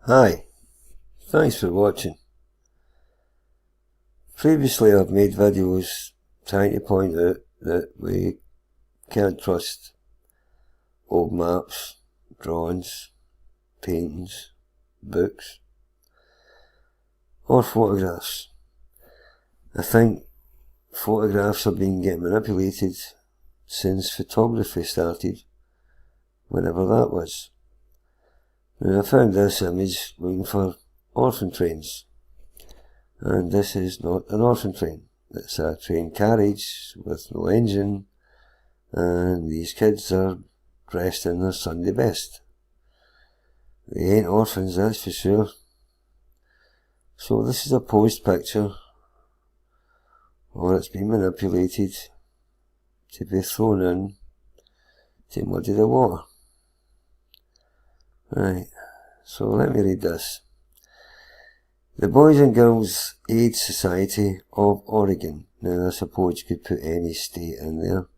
Hi, thanks for watching. Previously I've made videos trying to point out that we can't trust old maps, drawings, paintings, books, or photographs. I think photographs have been getting manipulated since photography started, whenever that was. Now I found this image looking for orphan trains. And this is not an orphan train. It's a train carriage with no engine, and these kids are dressed in their Sunday best. They ain't orphans, that's for sure. So this is a posed picture, or it's been manipulated to be thrown in to muddy the water. Right, so let me read this. The Boys and Girls Aid Society of Oregon. Now I suppose you could put any state in there.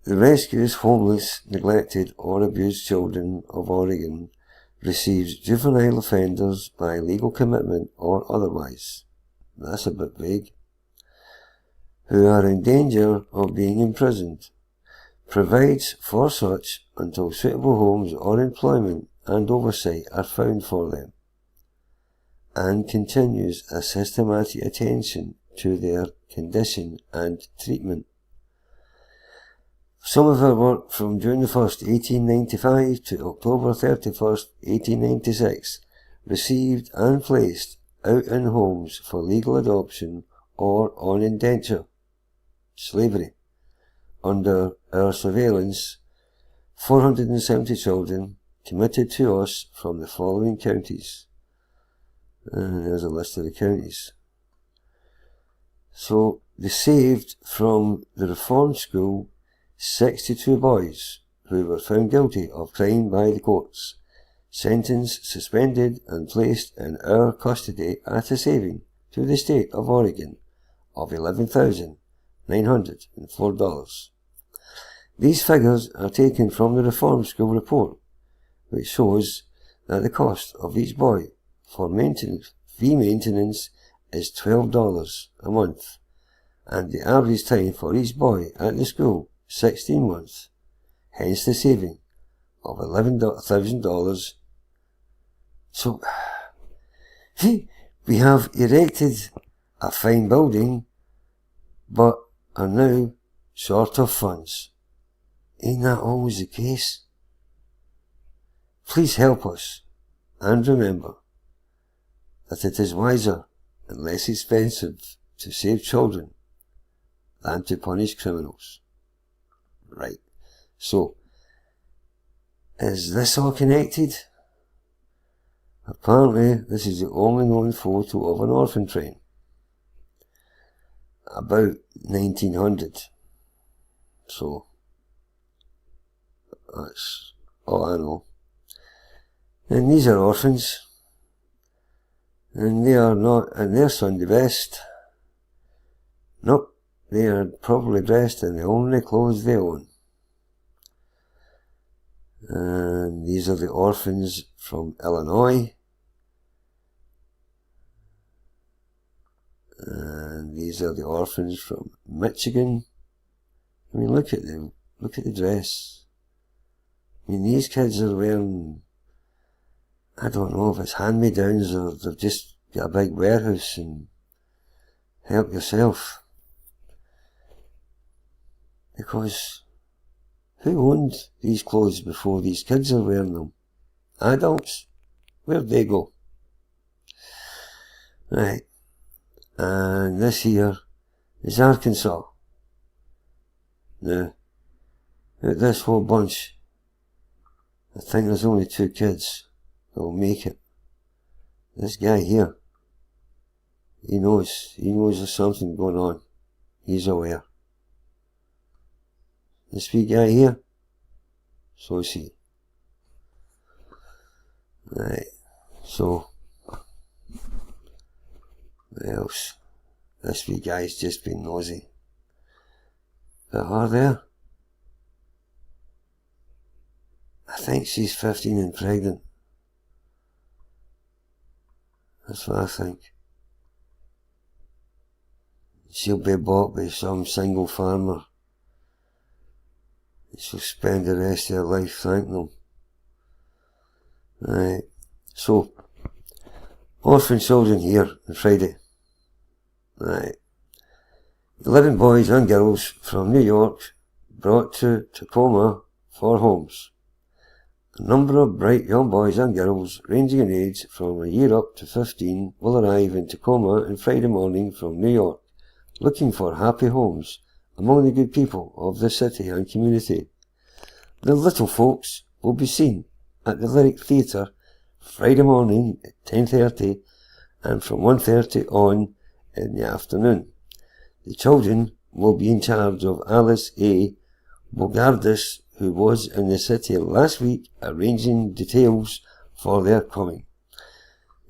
The Rescues Homeless, Neglected or Abused Children of Oregon receives juvenile offenders by legal commitment or otherwise. That's a bit vague. Who are in danger of being imprisoned. Provides for such until suitable homes or employment and oversight are found for them, and continues a systematic attention to their condition and treatment. Some of her work from June 1st, 1895 to October 31st, 1896 received and placed out in homes for legal adoption or on indenture, slavery. Under our surveillance, 470 children committed to us from the following counties. And there's a list of the counties. So they saved from the reform school 62 boys who were found guilty of crime by the courts, sentenced, suspended and placed in our custody at a saving to the state of Oregon of $11,904. These figures are taken from the reform school report, which shows that the cost of each boy for fee maintenance is $12 a month, and the average time for each boy at the school 16 months, hence the saving of $11,000. So, we have erected a fine building, but are now short of funds. Ain't that always the case? Please help us, and remember that it is wiser and less expensive to save children than to punish criminals. Right, so, is this all connected? Apparently, this is the only known photo of an orphan train. About 1900. So, that's all I know. And these are orphans. And they are not in their Sunday best. Nope, they are probably dressed in the only clothes they own. And these are the orphans from Illinois. And these are the orphans from Michigan. I mean, look at them. Look at the dress. I mean, these kids are wearing, I don't know if it's hand-me-downs or they've just got a big warehouse and help yourself. Because who owned these clothes before these kids are wearing them? Adults? Where'd they go? Right. And this here is Arkansas. Now, out this whole bunch, I think there's only 2 kids that'll make it. This guy here, he knows there's something going on. He's aware. This wee guy here, so is he. Right, so, what else? This wee guy's just been nosy. But her there, I think she's 15 and pregnant. That's what I think. She'll be bought by some single farmer. She'll spend the rest of her life thanking them. Right. So, orphan children here on Friday. Right. 11 boys and girls from New York brought to Tacoma for homes. A number of bright young boys and girls ranging in age from a year up to 15 will arrive in Tacoma on Friday morning from New York, looking for happy homes among the good people of the city and community. The little folks will be seen at the Lyric Theatre Friday morning at 10:30 and from 1:30 on in the afternoon. The children will be in charge of Alice A. Bogardus, who was in the city last week arranging details for their coming.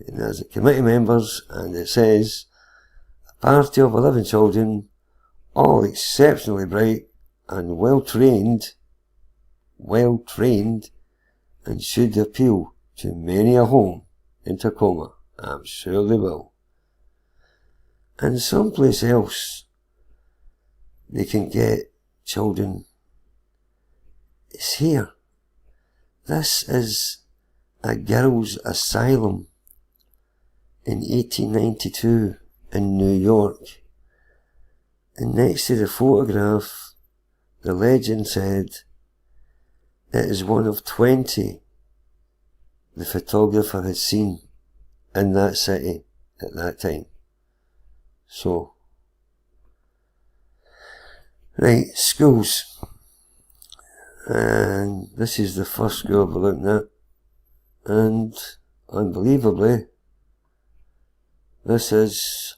And as the committee members, and it says, a party of 11 children, all exceptionally bright and well trained, and should appeal to many a home in Tacoma. I'm sure they will. And someplace else they can get children is here. This is a girls' asylum in 1892 in New York. And next to the photograph, the legend said, it is one of 20 the photographer had seen in that city at that time. So, right, schools. And this is the first school we're looking at. And unbelievably, this is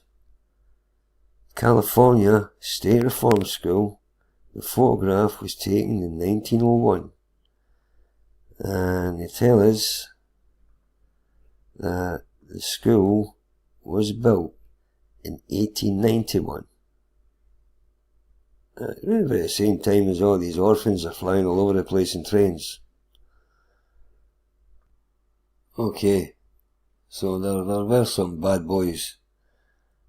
California State Reform School. The photograph was taken in 1901. And they tell us that the school was built in 1891. Around about the same time as all these orphans are flying all over the place in trains. Okay, so there were some bad boys,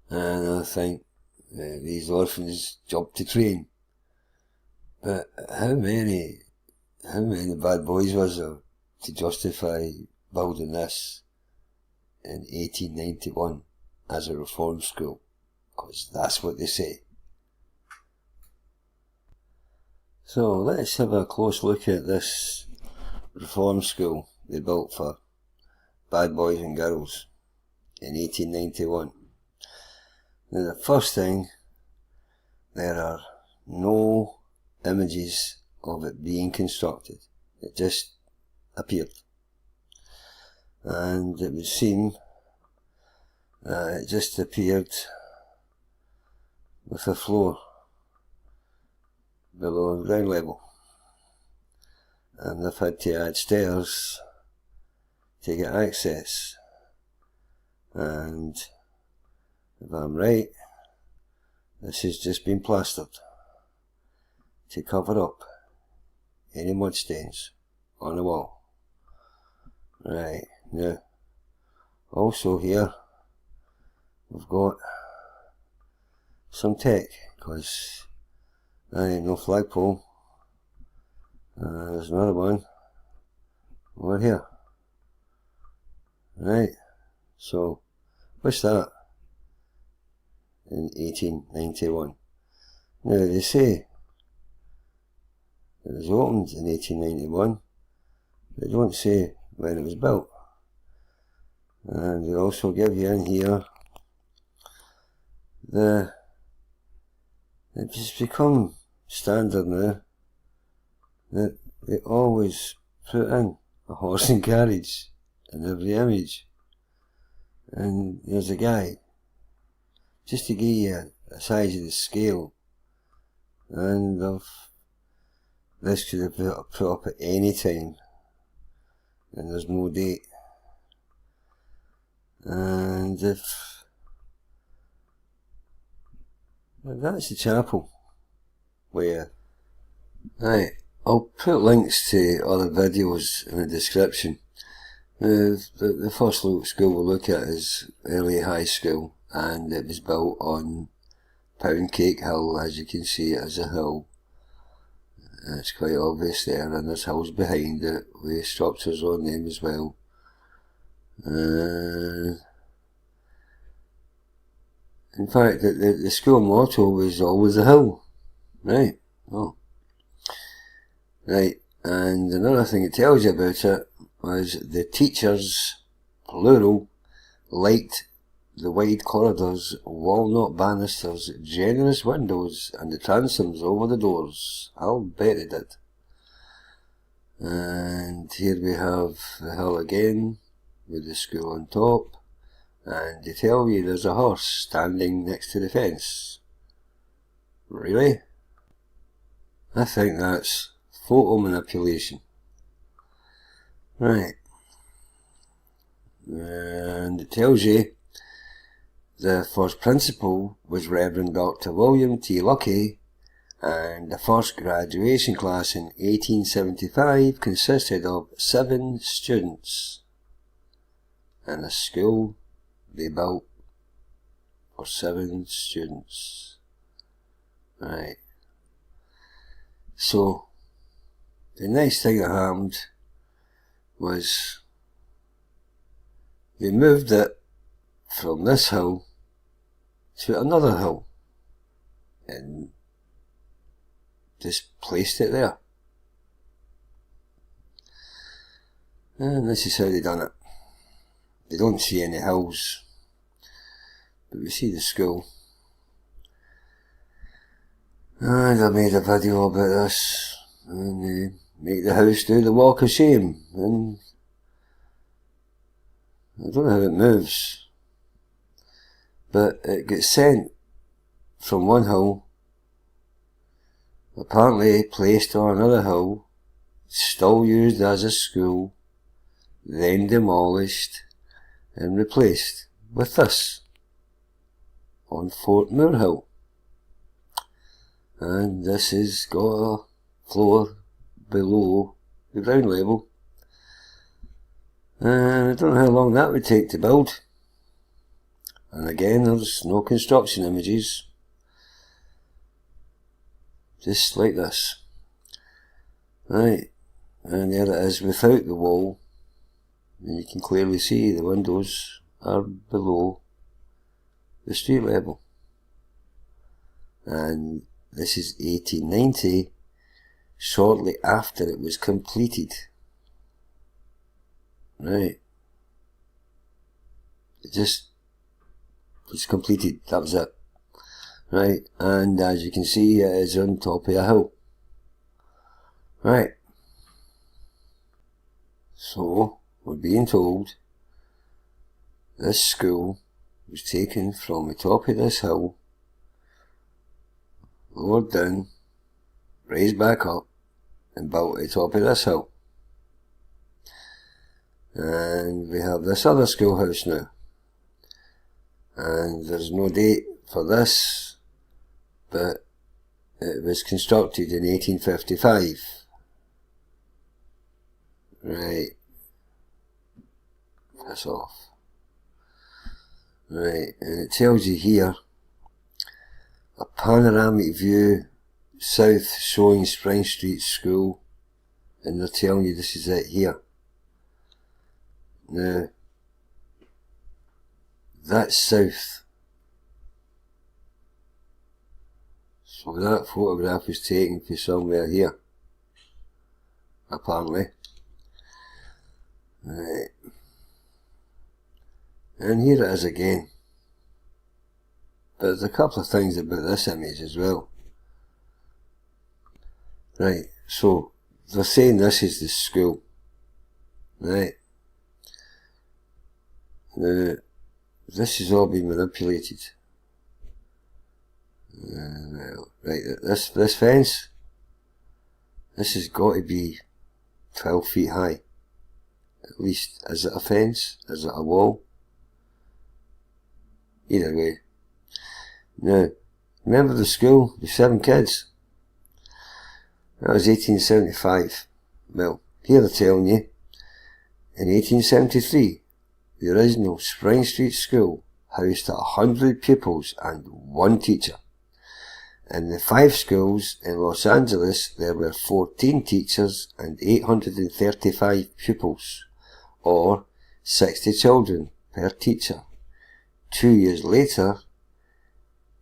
and I think these orphans jumped the train. But how many bad boys was there to justify building this in 1891 as a reform school? Because that's what they say. So let's have a close look at this reform school they built for bad boys and girls in 1891. Now the first thing, there are no images of it being constructed. It just appeared. And it would seem that it just appeared with a floor below ground level. And they've had to add stairs to get access. And if I'm right, this has just been plastered to cover up any mud stains on the wall. Right, now, also here, we've got some tech, because that ain't no flagpole. There's another one over here. Right, so, what's that? In 1891. Now, they say it was opened in 1891, they don't say when it was built. And they also give you in here it's become standard now that they always put in a horse and carriage in every image. And there's a guy, just to give you a size of the scale, and this could have been put up at any time, and there's no date. And if that's the chapel, where, right, I'll put links to other videos in the description, The first school we'll look at is Early High School, and it was built on Pound Cake Hill. As you can see, it is a hill. It's quite obvious there, and there's hills behind it with structures on them as well. In fact, the school motto was always a hill. Right. Oh. Right. And another thing it tells you about it was the teachers, plural, liked the wide corridors, walnut banisters, generous windows, and the transoms over the doors. I'll bet they did. And here we have the hill again, with the school on top, and they tell you there's a horse standing next to the fence. Really? I think that's photo manipulation. Right. And it tells you the first principal was Reverend Dr. William T. Lucky, and the first graduation class in 1875 consisted of 7 students. And a school they built for 7 students. Right. So, the next thing that happened was they moved it from this hill to another hill and just placed it there. And this is how they done it. They don't see any hills, but we see the school. And I made a video about this, and they make the house do the walk of shame, and I don't know how it moves, but it gets sent from one hill, apparently placed on another hill, still used as a school, then demolished and replaced with this on Fort Moore Hill. And this has got a floor below the ground level, and I don't know how long that would take to build. And again, there's no construction images, just like this. Right, and there it is without the wall, and you can clearly see the windows are below the street level. And this is 1890, shortly after it was completed. Right. It just was completed, that was it. Right, and as you can see, it is on top of a hill. Right. So, we're being told this school was taken from the top of this hill, lowered down, raised back up, and built at the top of this hill. And we have this other schoolhouse now, and there's no date for this, but it was constructed in 1855. Right, that's off. Right, and it tells you here a panoramic view south showing Spring Street School, and they're telling you this is it here. Now, that's south. So that photograph was taken from somewhere here, apparently. Right. And here it is again. But there's a couple of things about this image as well. Right, so they're saying this is the school. Right. Now, this has all been manipulated. Right, this fence, this has got to be 12 feet high. At least, is it a fence? Is it a wall? Either way. Now, remember the school, the 7 kids? That was 1875. Well, here they're telling you, In 1873, the original Spring Street School housed 100 pupils and 1 teacher. In the 5 schools in Los Angeles, there were 14 teachers and 835 pupils, or 60 children per teacher. 2 years later,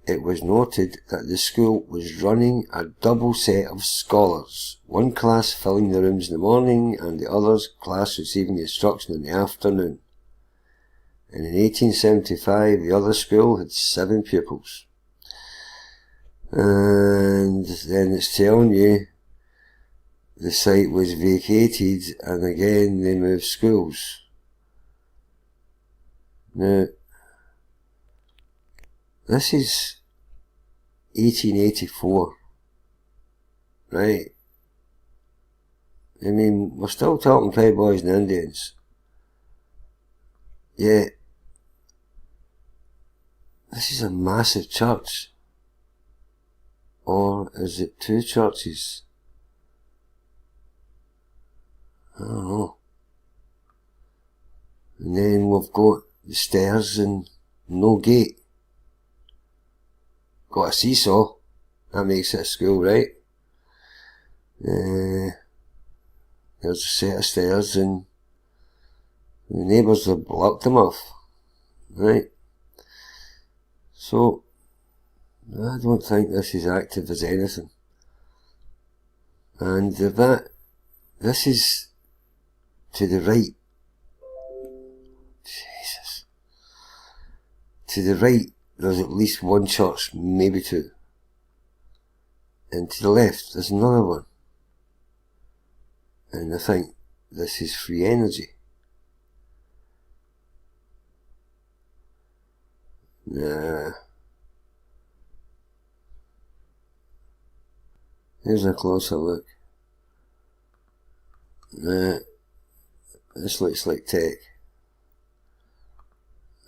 it was noted that the school was running a double set of scholars, one class filling the rooms in the morning and the other class receiving instruction in the afternoon. And in 1875, the other school had 7 pupils. And then it's telling you the site was vacated, and again they moved schools. Now, this is 1884, right? I mean, we're still talking cowboys and Indians. Yet, this is a massive church. Or is it 2 churches? I don't know. And then we've got the stairs and no gate. Got a seesaw. That makes it a school, right? There's a set of stairs and the neighbours have blocked them off. Right? So, I don't think this is active as anything. And this is to the right. Jesus. To the right, there's at least 1 church, maybe 2. And to the left, there's another one. And I think this is free energy. Nah. Here's a closer look. Nah. This looks like tech.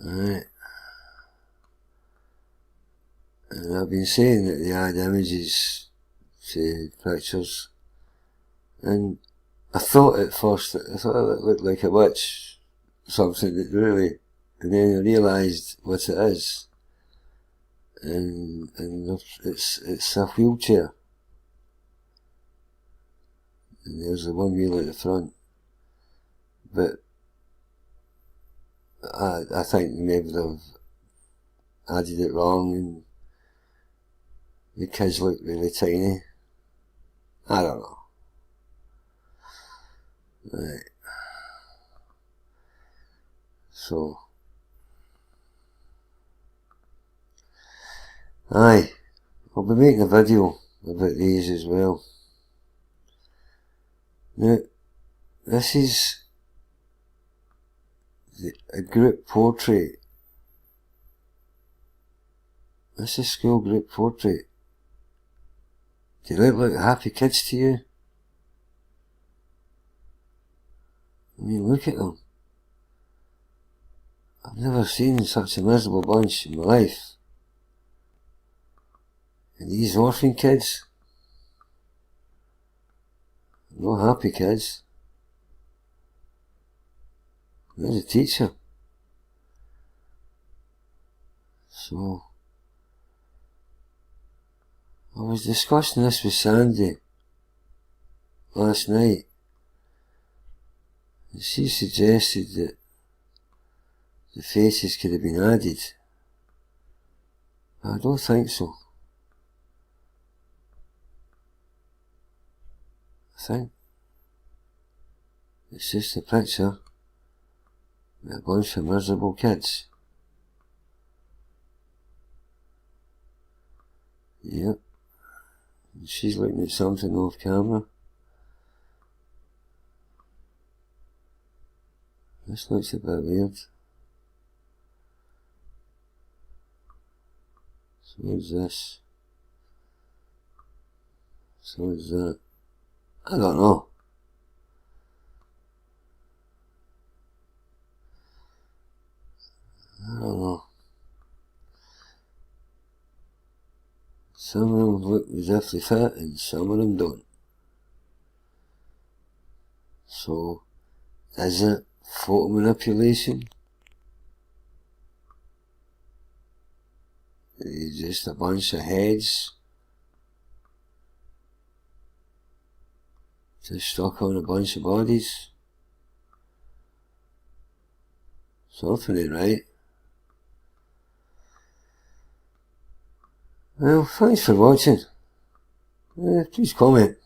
Alright. And I've been saying that they add images to pictures. And I thought at first that it looked like a witch. Something that really... And then I realised what it is. And it's a wheelchair. And there's the 1 wheel at the front. But I think maybe they've added it wrong and the kids look really tiny. I don't know. Right. So, aye, I'll be making a video about these as well. Now, this is a group portrait. This is a school group portrait. Do they look like happy kids to you? I mean, look at them. I've never seen such a miserable bunch in my life. And these orphan kids, no happy kids. There's a teacher. So, I was discussing this with Sandy last night, and she suggested that the faces could have been added. I don't think so. I think it's just a picture with a bunch of miserable kids. Yep. And she's looking at something off camera. This looks a bit weird. So what's this? So what's that? I don't know. I don't know. Some of them look as if they fit and some of them don't. So, is it Photo manipulation. It's just a bunch of heads just stuck on a bunch of bodies. Something ain't right. Well, thanks for watching. Please comment.